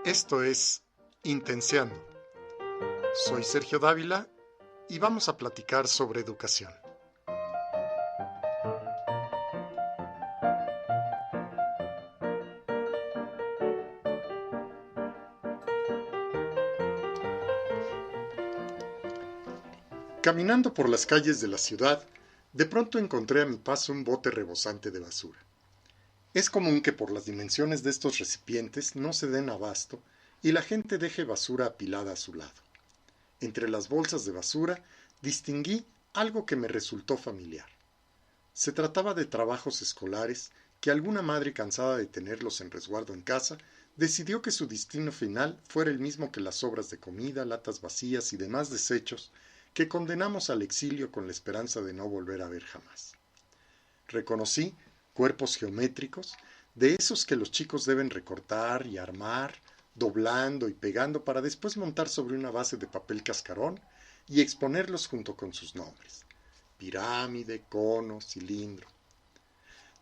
Esto es Intenciando. Soy Sergio Dávila y vamos a platicar sobre educación. Caminando por las calles de la ciudad, de pronto encontré a mi paso un bote rebosante de basura. Es común que por las dimensiones de estos recipientes no se den abasto y la gente deje basura apilada a su lado. Entre las bolsas de basura distinguí algo que me resultó familiar. Se trataba de trabajos escolares que alguna madre cansada de tenerlos en resguardo en casa decidió que su destino final fuera el mismo que las sobras de comida, latas vacías y demás desechos que condenamos al exilio con la esperanza de no volver a ver jamás. Reconocí cuerpos geométricos, de esos que los chicos deben recortar y armar, doblando y pegando para después montar sobre una base de papel cascarón y exponerlos junto con sus nombres: pirámide, cono, cilindro.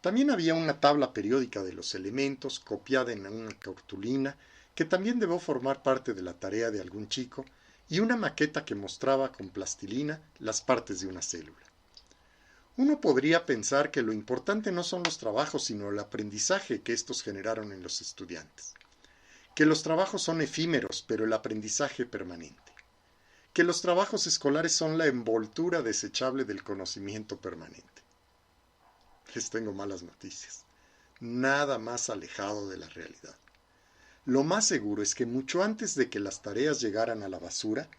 También había una tabla periódica de los elementos copiada en una cartulina que también debió formar parte de la tarea de algún chico, y una maqueta que mostraba con plastilina las partes de una célula. Uno podría pensar que lo importante no son los trabajos, sino el aprendizaje que estos generaron en los estudiantes. Que los trabajos son efímeros, pero el aprendizaje permanente. Que los trabajos escolares son la envoltura desechable del conocimiento permanente. Les tengo malas noticias. Nada más alejado de la realidad. Lo más seguro es que mucho antes de que las tareas llegaran a la basura,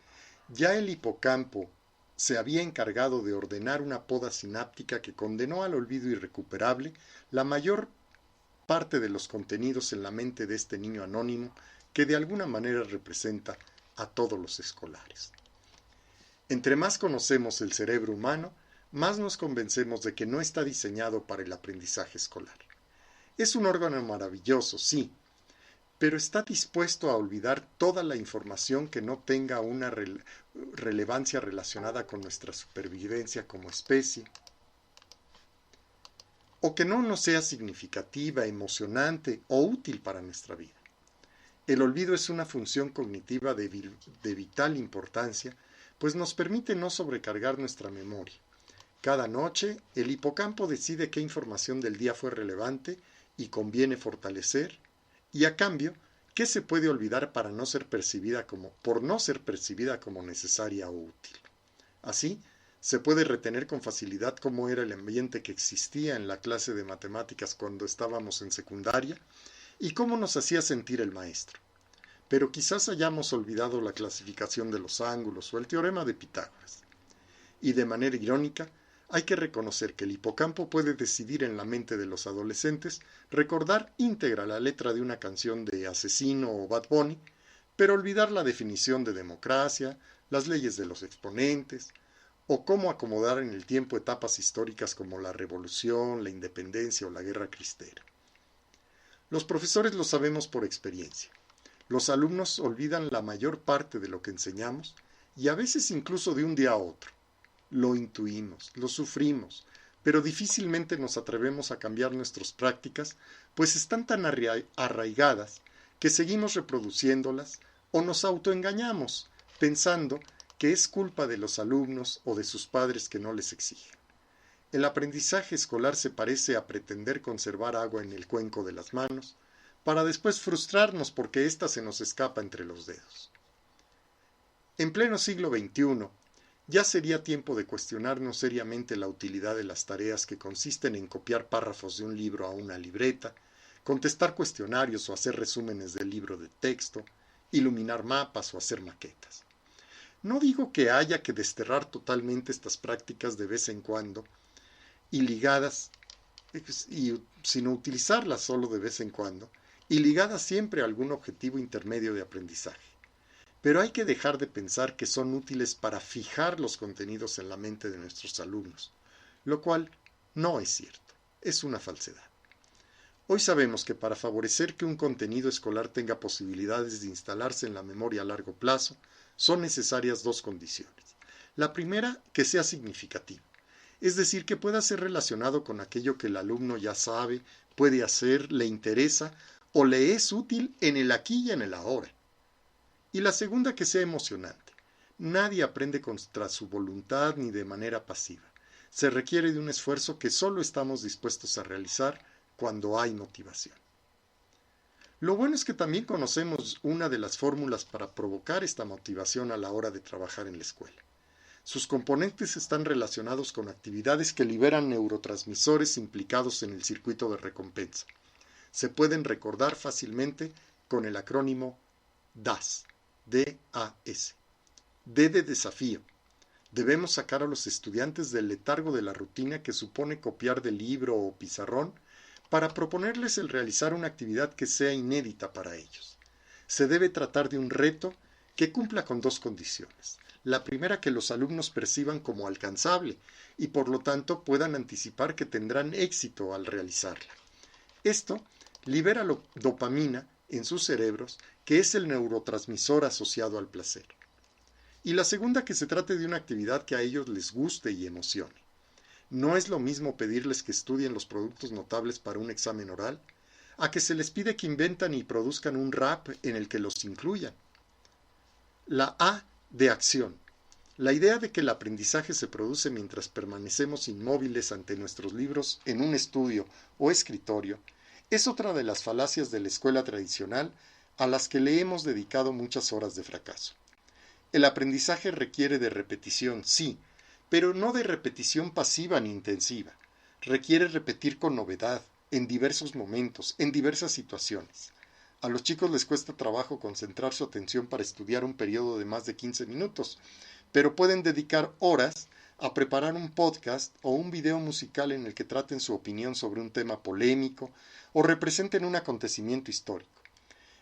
ya el hipocampo se había encargado de ordenar una poda sináptica que condenó al olvido irrecuperable la mayor parte de los contenidos en la mente de este niño anónimo que de alguna manera representa a todos los escolares. Entre más conocemos el cerebro humano, más nos convencemos de que no está diseñado para el aprendizaje escolar. Es un órgano maravilloso, sí, pero está dispuesto a olvidar toda la información que no tenga una relevancia relacionada con nuestra supervivencia como especie, o que no nos sea significativa, emocionante o útil para nuestra vida. El olvido es una función cognitiva de vital importancia, pues nos permite no sobrecargar nuestra memoria. Cada noche, el hipocampo decide qué información del día fue relevante y conviene fortalecer, y a cambio, ¿qué se puede olvidar por no ser percibida como necesaria o útil? Así, se puede retener con facilidad cómo era el ambiente que existía en la clase de matemáticas cuando estábamos en secundaria y cómo nos hacía sentir el maestro. Pero quizás hayamos olvidado la clasificación de los ángulos o el teorema de Pitágoras. Y de manera irónica, hay que reconocer que el hipocampo puede decidir en la mente de los adolescentes recordar íntegra la letra de una canción de Asesino o Bad Bunny, pero olvidar la definición de democracia, las leyes de los exponentes, o cómo acomodar en el tiempo etapas históricas como la Revolución, la Independencia o la Guerra Cristera. Los profesores lo sabemos por experiencia. Los alumnos olvidan la mayor parte de lo que enseñamos y a veces incluso de un día a otro. Lo intuimos, lo sufrimos, pero difícilmente nos atrevemos a cambiar nuestras prácticas, pues están tan arraigadas que seguimos reproduciéndolas o nos autoengañamos, pensando que es culpa de los alumnos o de sus padres que no les exigen. El aprendizaje escolar se parece a pretender conservar agua en el cuenco de las manos, para después frustrarnos porque ésta se nos escapa entre los dedos. En pleno siglo XXI, ya sería tiempo de cuestionarnos seriamente la utilidad de las tareas que consisten en copiar párrafos de un libro a una libreta, contestar cuestionarios o hacer resúmenes del libro de texto, iluminar mapas o hacer maquetas. No digo que haya que desterrar totalmente estas prácticas de vez en cuando sino utilizarlas solo de vez en cuando y ligadas siempre a algún objetivo intermedio de aprendizaje. Pero hay que dejar de pensar que son útiles para fijar los contenidos en la mente de nuestros alumnos, lo cual no es cierto, es una falsedad. Hoy sabemos que para favorecer que un contenido escolar tenga posibilidades de instalarse en la memoria a largo plazo, son necesarias dos condiciones. La primera, que sea significativo, es decir, que pueda ser relacionado con aquello que el alumno ya sabe, puede hacer, le interesa o le es útil en el aquí y en el ahora. Y la segunda, que sea emocionante. Nadie aprende contra su voluntad ni de manera pasiva. Se requiere de un esfuerzo que solo estamos dispuestos a realizar cuando hay motivación. Lo bueno es que también conocemos una de las fórmulas para provocar esta motivación a la hora de trabajar en la escuela. Sus componentes están relacionados con actividades que liberan neurotransmisores implicados en el circuito de recompensa. Se pueden recordar fácilmente con el acrónimo DAS, D-A-S. D de desafío. Debemos sacar a los estudiantes del letargo de la rutina que supone copiar del libro o pizarrón para proponerles el realizar una actividad que sea inédita para ellos. Se debe tratar de un reto que cumpla con dos condiciones. La primera, que los alumnos perciban como alcanzable y por lo tanto puedan anticipar que tendrán éxito al realizarla. Esto libera dopamina en sus cerebros, que es el neurotransmisor asociado al placer. Y la segunda, que se trate de una actividad que a ellos les guste y emocione. No es lo mismo pedirles que estudien los productos notables para un examen oral, a que se les pide que inventan y produzcan un rap en el que los incluyan. La A de acción. La idea de que el aprendizaje se produce mientras permanecemos inmóviles ante nuestros libros en un estudio o escritorio es otra de las falacias de la escuela tradicional a las que le hemos dedicado muchas horas de fracaso. El aprendizaje requiere de repetición, sí, pero no de repetición pasiva ni intensiva. Requiere repetir con novedad, en diversos momentos, en diversas situaciones. A los chicos les cuesta trabajo concentrar su atención para estudiar un periodo de más de 15 minutos, pero pueden dedicar horas a preparar un podcast o un video musical en el que traten su opinión sobre un tema polémico o representen un acontecimiento histórico.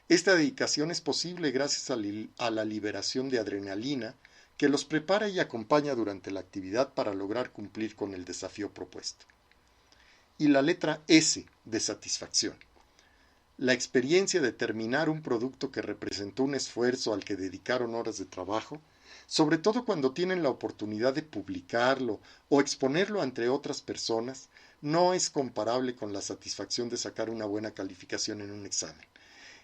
Esta dedicación es posible gracias a la liberación de adrenalina que los prepara y acompaña durante la actividad para lograr cumplir con el desafío propuesto. Y la letra S de satisfacción. La experiencia de terminar un producto que representó un esfuerzo al que dedicaron horas de trabajo, sobre todo cuando tienen la oportunidad de publicarlo o exponerlo ante otras personas, no es comparable con la satisfacción de sacar una buena calificación en un examen.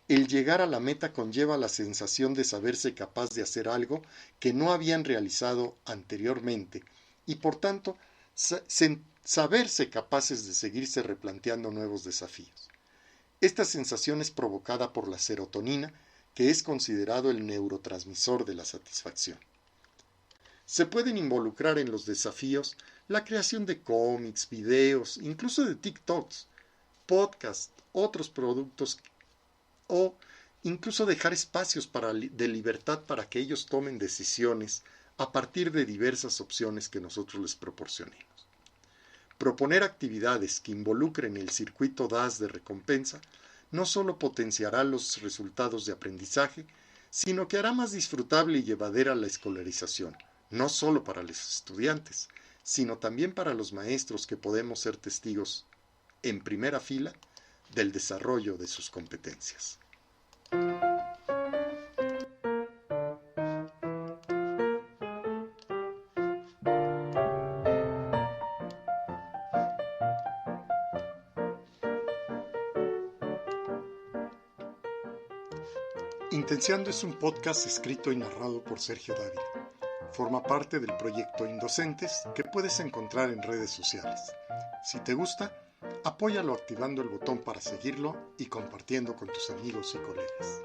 El llegar a la meta conlleva la sensación de saberse capaz de hacer algo que no habían realizado anteriormente y por tanto saberse capaces de seguirse replanteando nuevos desafíos. Esta sensación es provocada por la serotonina, que es considerado el neurotransmisor de la satisfacción. Se pueden involucrar en los desafíos la creación de cómics, videos, incluso de TikToks, podcasts, otros productos o incluso dejar espacios de libertad para que ellos tomen decisiones a partir de diversas opciones que nosotros les proporcionemos. Proponer actividades que involucren el circuito DAS de recompensa no solo potenciará los resultados de aprendizaje, sino que hará más disfrutable y llevadera la escolarización, no solo para los estudiantes, sino también para los maestros que podemos ser testigos en primera fila del desarrollo de sus competencias. Intenciando es un podcast escrito y narrado por Sergio Dávila. Forma parte del proyecto Indocentes que puedes encontrar en redes sociales. Si te gusta, apóyalo activando el botón para seguirlo y compartiendo con tus amigos y colegas.